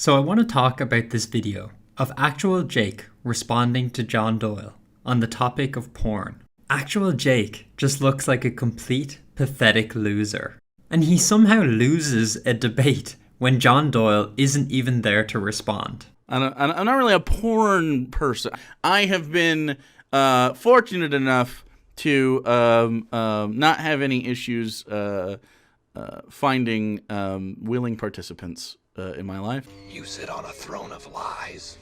So I want to talk about this video of ActualJake responding to John Doyle on the topic of porn. ActualJake just looks like a complete, pathetic loser. And he somehow loses a debate when John Doyle isn't even there to respond. I'm not really a porn person. I have been fortunate enough to not have any issues finding willing participants in my life. You sit on a throne of lies.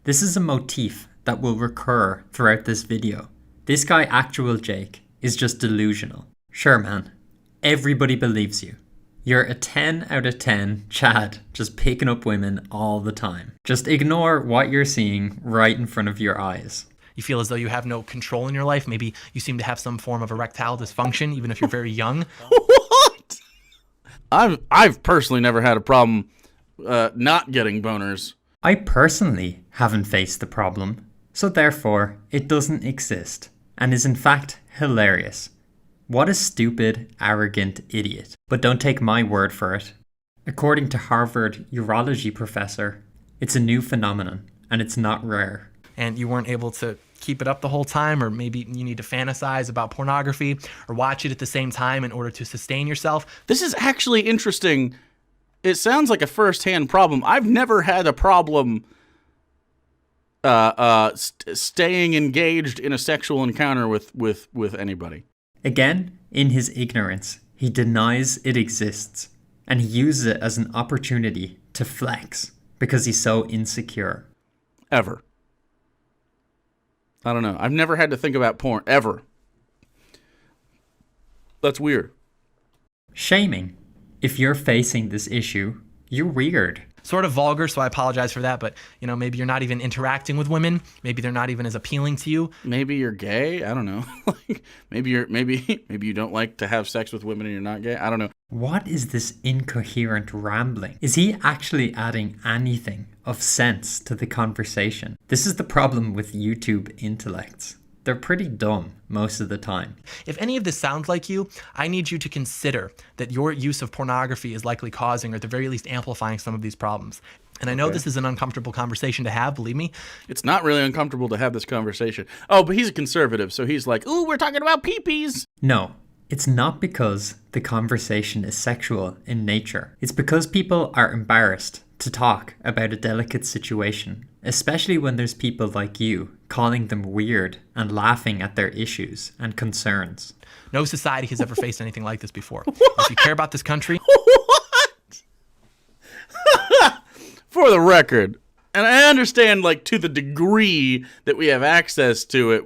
This is a motif that will recur throughout this video. This guy ActualJake is just delusional. Sure, man. Everybody believes you. You're a 10 out of 10 Chad just picking up women all the time. Just ignore what you're seeing right in front of your eyes. You feel as though you have no control in your life. Maybe you seem to have some form of erectile dysfunction, even if you're very young. What? I've personally never had a problem not getting boners. I personally haven't faced the problem, so therefore it doesn't exist and is in fact hilarious. What a stupid, arrogant idiot. But don't take my word for it. According to Harvard urology professor, it's a new phenomenon and it's not rare. And you weren't able to keep it up the whole time, or maybe you need to fantasize about pornography or watch it at the same time in order to sustain yourself. This is actually interesting. It sounds like a first-hand problem. I've never had a problem staying engaged in a sexual encounter with anybody. Again, in his ignorance, he denies it exists, and he uses it as an opportunity to flex because he's so insecure. Ever. I don't know. I've never had to think about porn, ever. That's weird. Shaming. If you're facing this issue, you're weird. Sort of vulgar, so I apologize for that, but maybe you're not even interacting with women. Maybe they're not even as appealing to you. Maybe you're gay. I don't know. maybe you don't like to have sex with women and you're not gay. I don't know. What is this incoherent rambling? Is he actually adding anything of sense to the conversation? This is the problem with YouTube intellects. They're pretty dumb most of the time. If any of this sounds like you, I need you to consider that your use of pornography is likely causing, or at the very least amplifying, some of these problems. And I know this is an uncomfortable conversation to have, believe me. It's not really uncomfortable to have this conversation. Oh, but he's a conservative, so he's like, ooh, we're talking about peepees. No, it's not because the conversation is sexual in nature. It's because people are embarrassed to talk about a delicate situation, especially when there's people like you calling them weird and laughing at their issues and concerns. No society has ever faced anything like this before. If you care about this country... What? For the record, and I understand, like, to the degree that we have access to it,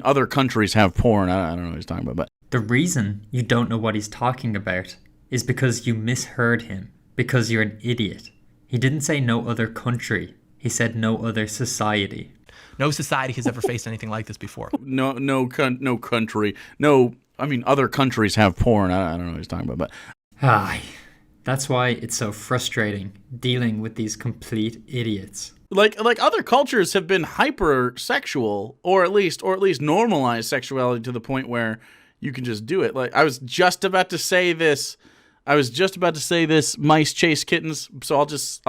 other countries have porn. I don't know what he's talking about, but... The reason you don't know what he's talking about is because you misheard him, because you're an idiot. He didn't say no other country. He said no other society. No society has ever faced anything like this before. Other countries have porn. I don't know what he's talking about, but... That's why it's so frustrating dealing with these complete idiots. Like other cultures have been hypersexual, or at least normalized sexuality to the point where you can just do it. Like, I was just about to say this, mice chase kittens, so I'll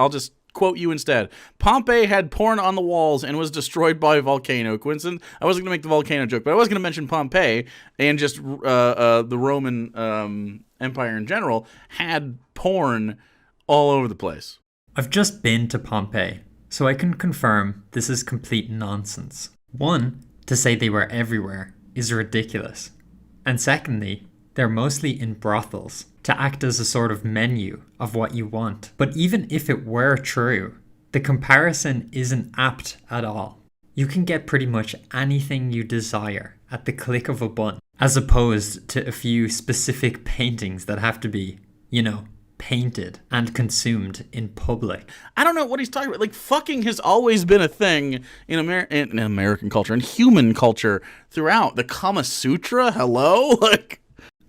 just quote you instead. Pompeii had porn on the walls and was destroyed by a volcano. Coincidence? I wasn't going to make the volcano joke, but I was going to mention Pompeii and just the Roman Empire in general had porn all over the place. I've just been to Pompeii, so I can confirm this is complete nonsense. One, to say they were everywhere is ridiculous. And secondly, they're mostly in brothels to act as a sort of menu of what you want. But even if it were true, the comparison isn't apt at all. You can get pretty much anything you desire at the click of a button, as opposed to a few specific paintings that have to be, painted and consumed in public. I don't know what he's talking about. Like, fucking has always been a thing in American culture and human culture throughout. The Kama Sutra, hello?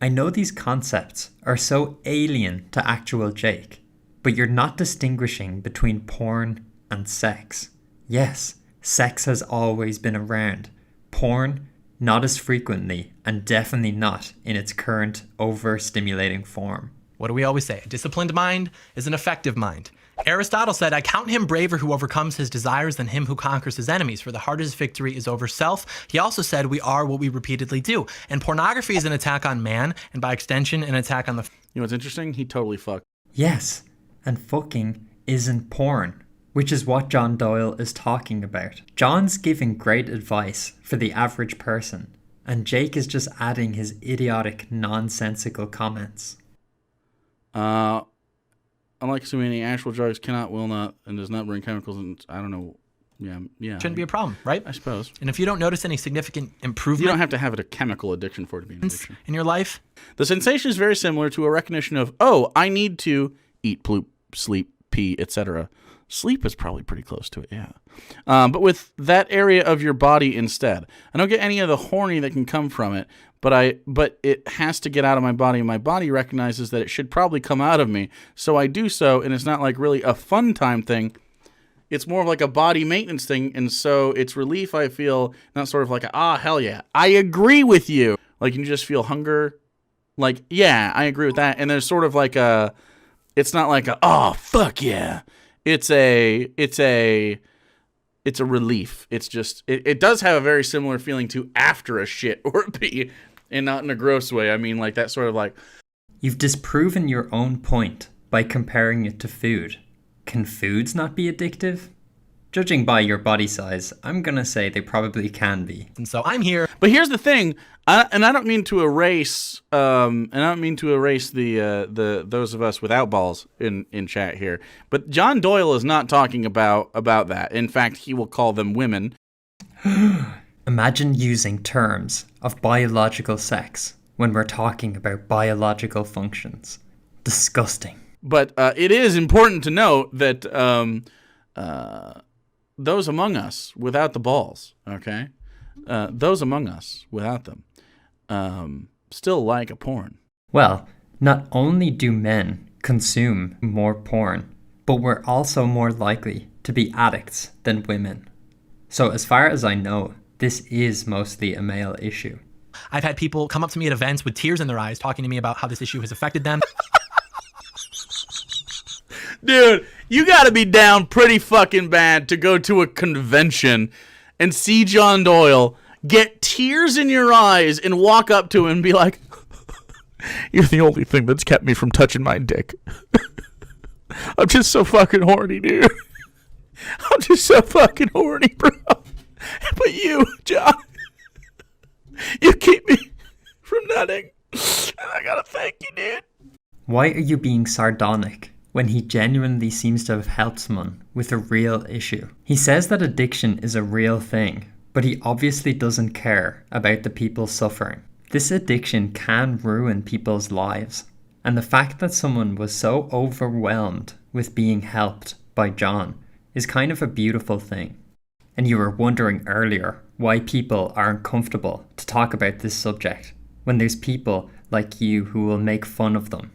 I know these concepts are so alien to ActualJake, but you're not distinguishing between porn and sex. Yes, sex has always been around. Porn, not as frequently, and definitely not in its current overstimulating form. What do we always say? A disciplined mind is an effective mind. Aristotle said, I count him braver who overcomes his desires than him who conquers his enemies, for the hardest victory is over self. He also said, we are what we repeatedly do. And pornography is an attack on man, and by extension, an attack on the... You know what's interesting? He totally fucked. Yes, and fucking isn't porn, which is what John Doyle is talking about. John's giving great advice for the average person, and Jake is just adding his idiotic, nonsensical comments. Unlike so many, actual drugs cannot, will not, and does not bring chemicals, and I don't know. Yeah. Shouldn't be a problem, right? I suppose. And if you don't notice any significant improvement... You don't have to have a chemical addiction for it to be an addiction. ...in your life... The sensation is very similar to a recognition of, oh, I need to eat, poop, sleep, pee, etc. Sleep is probably pretty close to it, yeah. But with that area of your body instead. I don't get any of the horny that can come from it, but it has to get out of my body, and my body recognizes that it should probably come out of me, so I do so, and it's not like really a fun time thing. It's more of like a body maintenance thing, and so it's relief I feel, not sort of like, hell yeah, I agree with you. Like, you just feel hunger. Like, yeah, I agree with that. And there's sort of like it's not like fuck yeah. It's a relief. It's just, it does have a very similar feeling to after a shit or a pee, and not in a gross way. I mean, like that sort of like. You've disproven your own point by comparing it to food. Can foods not be addictive? Judging by your body size, I'm gonna say they probably can be. And so I'm here. But here's the thing, I don't mean to erase, the those of us without balls in chat here. But John Doyle is not talking about that. In fact, he will call them women. Imagine using terms of biological sex when we're talking about biological functions. Disgusting. But it is important to note that those among us without the balls, okay? Those among us without them still like a porn. Well, not only do men consume more porn, but we're also more likely to be addicts than women. So as far as I know, this is mostly a male issue. I've had people come up to me at events with tears in their eyes talking to me about how this issue has affected them. Dude, you gotta be down pretty fucking bad to go to a convention and see John Doyle, get tears in your eyes, and walk up to him and be like, you're the only thing that's kept me from touching my dick. I'm just so fucking horny, dude. I'm just so fucking horny, bro. But you, John, you keep me from nutting. And I gotta thank you, dude. Why are you being sardonic when he genuinely seems to have helped someone with a real issue? He says that addiction is a real thing, but he obviously doesn't care about the people suffering. This addiction can ruin people's lives, and the fact that someone was so overwhelmed with being helped by John is kind of a beautiful thing. And you were wondering earlier why people aren't comfortable to talk about this subject when there's people like you who will make fun of them.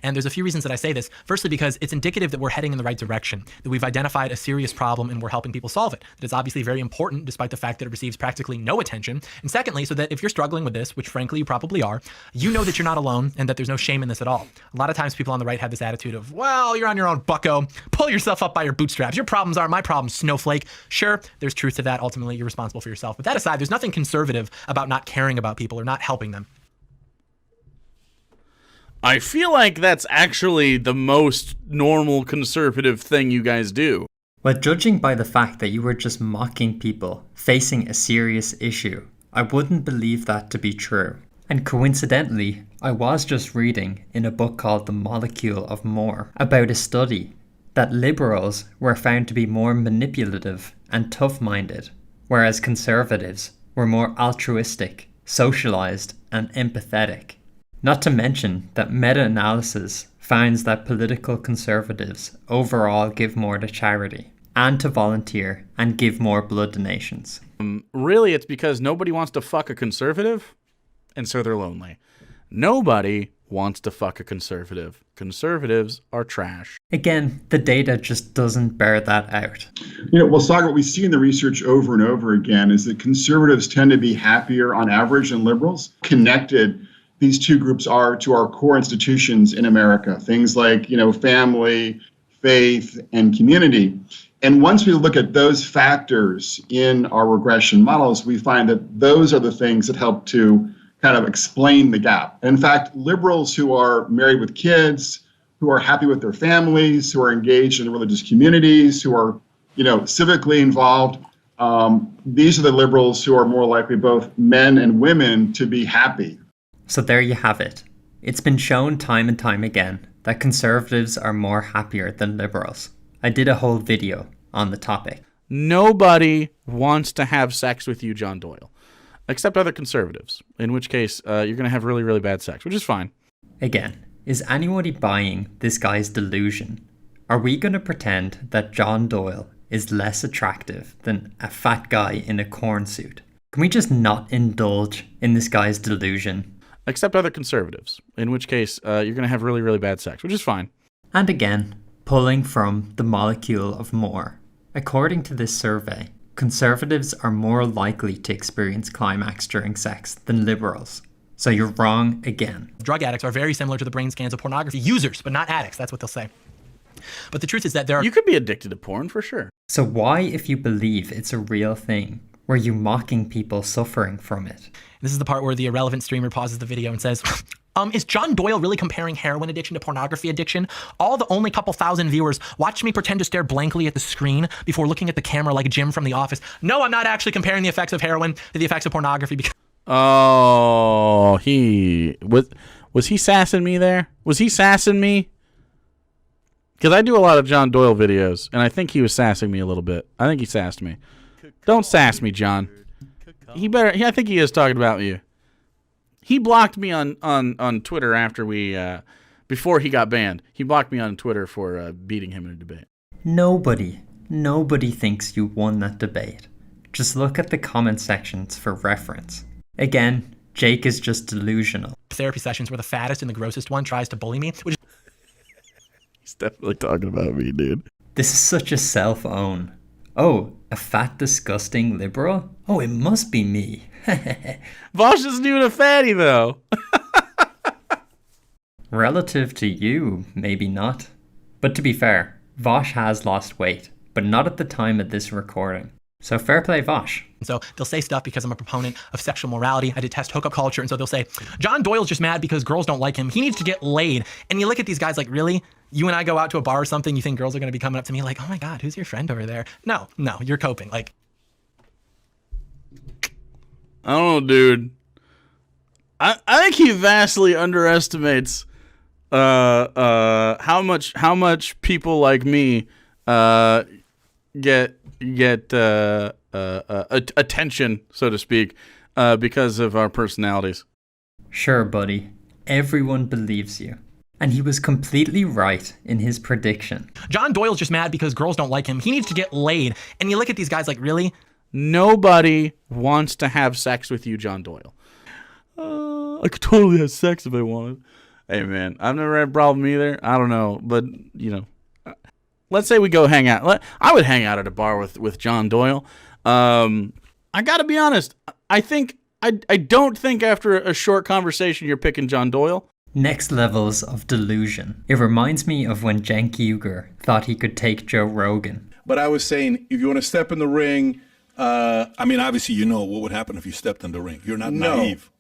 And there's a few reasons that I say this. Firstly, because it's indicative that we're heading in the right direction, that we've identified a serious problem and we're helping people solve it. That it's obviously very important despite the fact that it receives practically no attention. And secondly, so that if you're struggling with this, which frankly you probably are, you know that you're not alone and that there's no shame in this at all. A lot of times people on the right have this attitude of, well, you're on your own, bucko. Pull yourself up by your bootstraps. Your problems aren't my problems, snowflake. Sure, there's truth to that. Ultimately, you're responsible for yourself. But that aside, there's nothing conservative about not caring about people or not helping them. I feel like that's actually the most normal conservative thing you guys do. Well, judging by the fact that you were just mocking people facing a serious issue, I wouldn't believe that to be true. And coincidentally, I was just reading in a book called The Molecule of More about a study that liberals were found to be more manipulative and tough-minded, whereas conservatives were more altruistic, socialized, and empathetic. Not to mention that meta-analysis finds that political conservatives overall give more to charity and to volunteer and give more blood donations. Really, it's because nobody wants to fuck a conservative, and so they're lonely. Nobody wants to fuck a conservative. Conservatives are trash. Again, the data just doesn't bear that out. Well, Saga, what we see in the research over and over again is that conservatives tend to be happier on average than liberals, connected these two groups are to our core institutions in America, things like, family, faith, and community. And once we look at those factors in our regression models, we find that those are the things that help to kind of explain the gap. And in fact, liberals who are married with kids, who are happy with their families, who are engaged in religious communities, who are, civically involved, these are the liberals who are more likely, both men and women, to be happy. So there you have it. It's been shown time and time again that conservatives are more happier than liberals. I did a whole video on the topic. Nobody wants to have sex with you, John Doyle, except other conservatives, in which case you're going to have really, really bad sex, which is fine. Again, is anybody buying this guy's delusion? Are we going to pretend that John Doyle is less attractive than a fat guy in a corn suit? Can we just not indulge in this guy's delusion? Except other conservatives, in which case you're going to have really, really bad sex, which is fine. And again, pulling from the molecule of more. According to this survey, conservatives are more likely to experience climax during sex than liberals. So you're wrong again. Drug addicts are very similar to the brain scans of pornography users, but not addicts. That's what they'll say. But the truth is that there are... You could be addicted to porn, for sure. So why, if you believe it's a real thing, were you mocking people suffering from it? This is the part where the irrelevant streamer pauses the video and says, is John Doyle really comparing heroin addiction to pornography addiction? All the only couple thousand viewers watched me pretend to stare blankly at the screen before looking at the camera like Jim from The Office. No, I'm not actually comparing the effects of heroin to the effects of pornography because... Oh, was he sassing me there? Was he sassing me? Because I do a lot of John Doyle videos, and I think he was sassing me a little bit. I think he sassed me. Don't sass me, John. I think he is talking about you. He blocked me on Twitter after before he got banned. He blocked me on Twitter for beating him in a debate. Nobody thinks you won that debate. Just look at the comment sections for reference. Again, Jake is just delusional. Therapy sessions where the fattest and the grossest one tries to bully me, which... He's definitely talking about me, dude. This is such a self-own. Oh, a fat, disgusting liberal? Oh, it must be me. Vosh isn't even a fatty, though. Relative to you, maybe not. But to be fair, Vosh has lost weight, but not at the time of this recording. So fair play, Vosh. So they'll say stuff because I'm a proponent of sexual morality. I detest hookup culture. And so they'll say, John Doyle's just mad because girls don't like him. He needs to get laid. And you look at these guys like, really? You and I go out to a bar or something, you think girls are going to be coming up to me like, oh my God, who's your friend over there? No, you're coping. Like, I don't know, dude. I think he vastly underestimates how much people like me get attention, so to speak, because of our personalities. Sure, buddy. Everyone believes you. And he was completely right in his prediction. John Doyle's just mad because girls don't like him. He needs to get laid. And you look at these guys like, really? Nobody wants to have sex with you, John Doyle. I could totally have sex if I wanted. Hey, man, I've never had a problem either. I don't know. But, let's say we go hang out. I would hang out at a bar with John Doyle. I got to be honest. I don't think after a short conversation you're picking John Doyle. Next levels of delusion. It reminds me of when Cenk Uygur thought he could take Joe Rogan. But I was saying, if you want to step in the ring... obviously, what would happen if you stepped in the ring. You're not naive.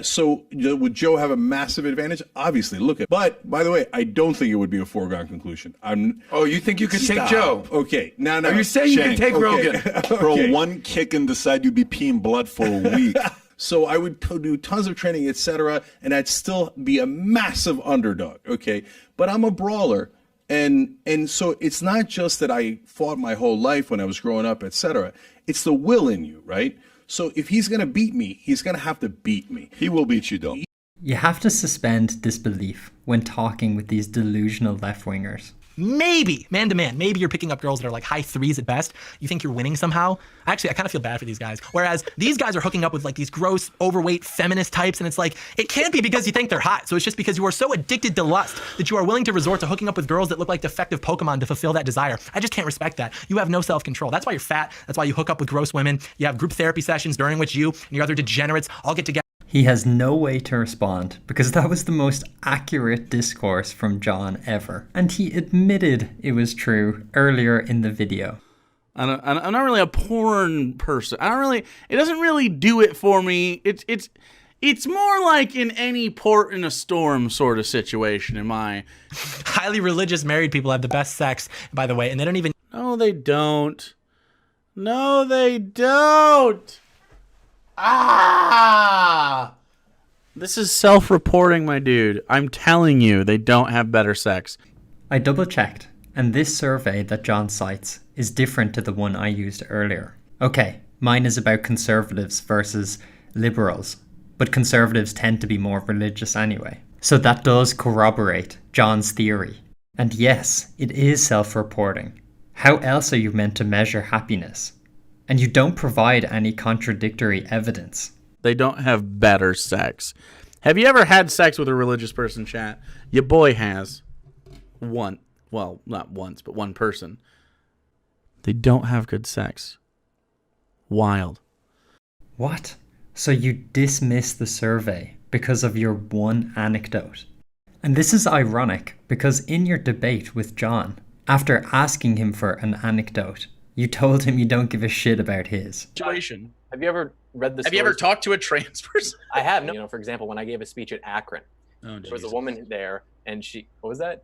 So would Joe have a massive advantage? Obviously, But, by the way, I don't think it would be a foregone conclusion. You think you could take Joe? Okay. Now. Are you saying you can take Rogan? Throw one kick and decide you'd be peeing blood for a week. So I would do tons of training, etc., and I'd still be a massive underdog, okay? But I'm a brawler, and so it's not just that I fought my whole life when I was growing up, etc. It's the will in you, right? So if he's going to beat me, he's going to have to beat me. He will beat you, though. You have to suspend disbelief when talking with these delusional left-wingers. Maybe, man to man, maybe you're picking up girls that are like high threes at best. You think you're winning somehow. Actually, I kind of feel bad for these guys. Whereas these guys are hooking up with like these gross, overweight feminist types. And it's like, it can't be because you think they're hot. So it's just because you are so addicted to lust that you are willing to resort to hooking up with girls that look like defective Pokemon to fulfill that desire. I just can't respect that. You have no self-control. That's why you're fat. That's why you hook up with gross women. You have group therapy sessions during which you and your other degenerates all get together. He has no way to respond because that was the most accurate discourse from John ever. And he admitted it was true earlier in the video. I'm not really a porn person. It doesn't really do it for me. It's more like in any port in a storm sort of situation in my... Highly religious married people have the best sex, by the way, and they don't even... No, they don't. No, they don't. Ah! This is self-reporting, my dude. I'm telling you, they don't have better sex. I double-checked, and this survey that John cites is different to the one I used earlier. Okay, mine is about conservatives versus liberals, but conservatives tend to be more religious anyway. So that does corroborate John's theory. And yes, it is self-reporting. How else are you meant to measure happiness? And you don't provide any contradictory evidence. They don't have better sex. Have you ever had sex with a religious person, chat? Your boy has. One. Well, not once, but one person. They don't have good sex. Wild. What? So you dismiss the survey because of your one anecdote? And this is ironic because in your debate with John, after asking him for an anecdote, you told him you don't give a shit about his. Situation. Have you ever read the Have you ever talked to a trans person? I have. You know, for example, when I gave a speech at Akron, Oh, there was a woman there, and she... What was that?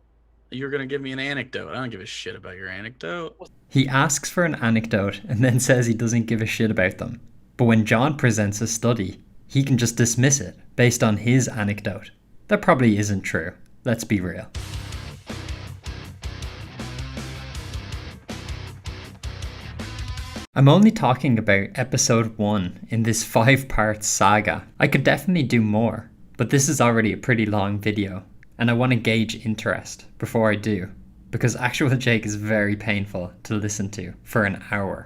You're going to give me an anecdote. I don't give a shit about your anecdote. He asks for an anecdote and then says he doesn't give a shit about them. But when John presents a study, he can just dismiss it based on his anecdote. That probably isn't true. Let's be real. I'm only talking about episode 1 in this 5-part saga. I could definitely do more, but this is already a pretty long video, and I want to gauge interest before I do, because ActualJake is very painful to listen to for an hour.